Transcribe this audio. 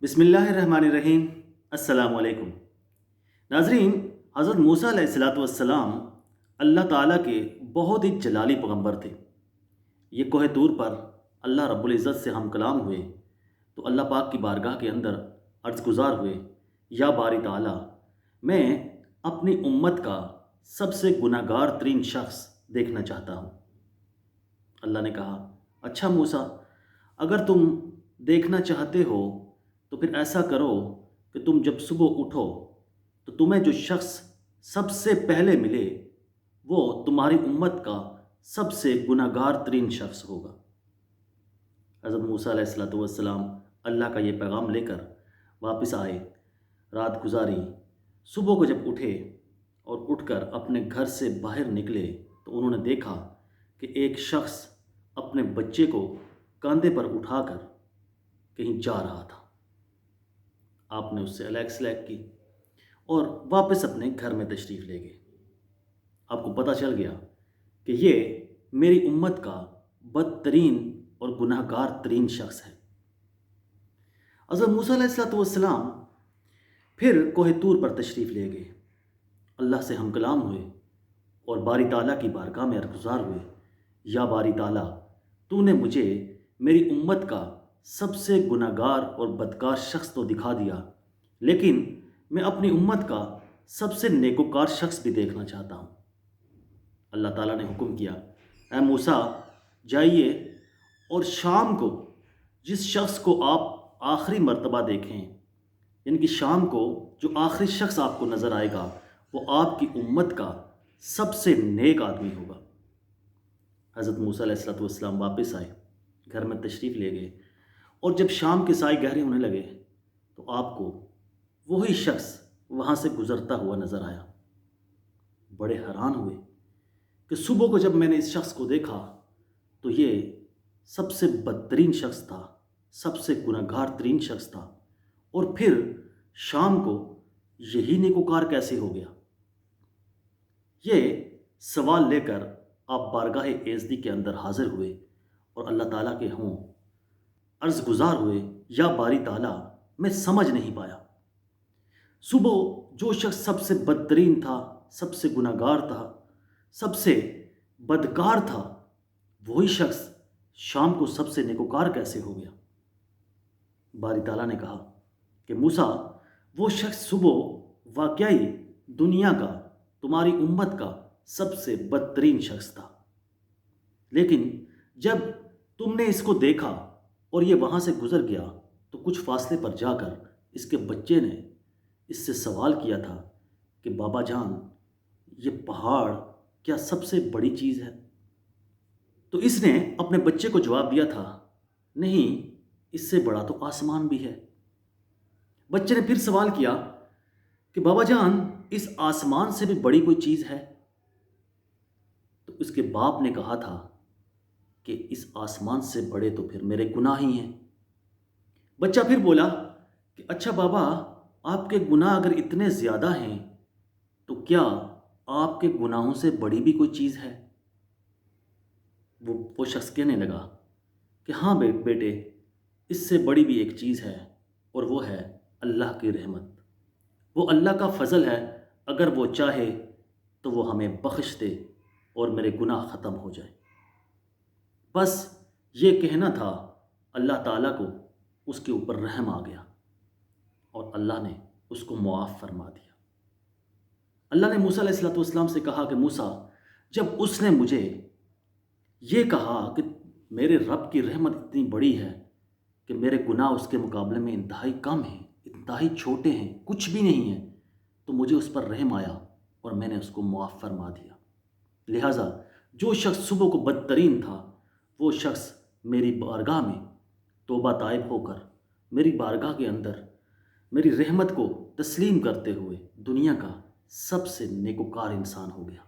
बिस्मिल्लाहिर्रहमानिर्रहीम। अस्सलाम वालेकुम। नाज़रीन, हज़रत मूसा अलैहिस्सलाम अल्लाह ताला के बहुत ही जलाली पैगम्बर थे। ये कोह तूर पर अल्लाह रब्बुल इज़्ज़त से हम कलाम हुए तो अल्लाह पाक की बारगाह के अंदर अर्ज़ गुज़ार हुए, या बारी ताला, मैं अपनी उम्मत का सबसे गुनाहगार तरीन शख्स देखना चाहता हूँ। अल्लाह ने कहा, अच्छा मूसा, अगर तुम देखना चाहते हो तो फिर ऐसा करो कि तुम जब सुबह उठो तो तुम्हें जो शख्स सबसे पहले मिले वो तुम्हारी उम्मत का सबसे गुनाहगार तरीन शख्स होगा। हज़रत मूसा अलैहिस्सलाम अल्लाह का ये पैगाम लेकर वापस आए, रात गुजारी, सुबह को जब उठे और उठकर अपने घर से बाहर निकले तो उन्होंने देखा कि एक शख्स अपने बच्चे को कंधे पर उठाकर कहीं जा रहा था। आपने उससे अलैग सलैग की और वापस अपने घर में तशरीफ़ ले गए। आपको पता चल गया कि ये मेरी उम्मत का बदतरीन और गुनाहगार तरीन शख्स है। हज़रत मूसा अलैहिस्सलाम फिर कोह तूर पर तशरीफ़ ले गए, अल्लाह से हम कलाम हुए और बारी ताला की बारगाह में अर्ज़गुज़ार हुए, या बारी ताला, तूने मुझे मेरी उम्मत का सबसे गुनाहगार और बदकार शख्स तो दिखा दिया, लेकिन मैं अपनी उम्मत का सबसे नेकोकार शख्स भी देखना चाहता हूँ। अल्लाह ताला ने हुक्म किया, ऐ मूसा, जाइए और शाम को जिस शख्स को आप आखिरी मर्तबा देखें, यानी कि शाम को जो आखिरी शख्स आपको नज़र आएगा वो आपकी उम्मत का सबसे नेक आदमी होगा। हज़रत मूसा अलैहिस्सलाम वापस आए, घर में तशरीफ़ ले गए और जब शाम के साए गहरे होने लगे तो आपको वही शख्स वहाँ से गुज़रता हुआ नज़र आया। बड़े हैरान हुए कि सुबह को जब मैंने इस शख्स को देखा तो ये सबसे बदतरीन शख्स था, सबसे गुनाहगार तरीन शख्स था, और फिर शाम को यही नेकोकार कैसे हो गया। ये सवाल लेकर आप बारगाह एज़दी के अंदर हाज़िर हुए और अल्लाह ताला के हों अर्ज़ गुज़ार हुए, या बारी ताला, मैं समझ नहीं पाया। सुबह जो शख्स सबसे बदतरीन था, सबसे गुनाहगार था, सबसे बदकार था, वही शख्स शाम को सबसे नेकोकार कैसे हो गया। बारी ताला ने कहा कि मूसा, वो शख्स सुबह वाकई दुनिया का, तुम्हारी उम्मत का सबसे बदतरीन शख्स था, लेकिन जब तुमने इसको देखा और ये वहाँ से गुज़र गया तो कुछ फासले पर जाकर इसके बच्चे ने इससे सवाल किया था कि बाबा जान, ये पहाड़ क्या सबसे बड़ी चीज़ है? तो इसने अपने बच्चे को जवाब दिया था, नहीं, इससे बड़ा तो आसमान भी है। बच्चे ने फिर सवाल किया कि बाबा जान, इस आसमान से भी बड़ी कोई चीज़ है? तो इसके बाप ने कहा था कि इस आसमान से बड़े तो फिर मेरे गुनाह ही हैं। बच्चा फिर बोला कि अच्छा बाबा, आपके गुनाह अगर इतने ज़्यादा हैं तो क्या आपके गुनाहों से बड़ी भी कोई चीज़ है? वो शख्स कहने लगा कि हाँ बेटे, इससे बड़ी भी एक चीज़ है, और वो है अल्लाह की रहमत। वो अल्लाह का फ़ज़ल है, अगर वो चाहे तो वो हमें बख्श दे और मेरे गुनाह ख़त्म हो जाए। बस ये कहना था, अल्लाह ताला को उसके ऊपर रहम आ गया और अल्लाह ने उसको मुआफ़ फरमा दिया। अल्लाह ने मूसा अलैहिस्सलाम से कहा कि मूसा, जब उसने मुझे ये कहा कि मेरे रब की रहमत इतनी बड़ी है कि मेरे गुनाह उसके मुकाबले में इंतहाई कम हैं, इंतहाई छोटे हैं, कुछ भी नहीं है, तो मुझे उस पर रहम आया और मैंने उसको मुआफ़ फरमा दिया। लिहाजा जो शख्स सुबह को बदतरीन था, वो शख्स मेरी बारगाह में तौबा ताइब होकर मेरी बारगाह के अंदर मेरी रहमत को तस्लीम करते हुए दुनिया का सबसे नेकोकार इंसान हो गया।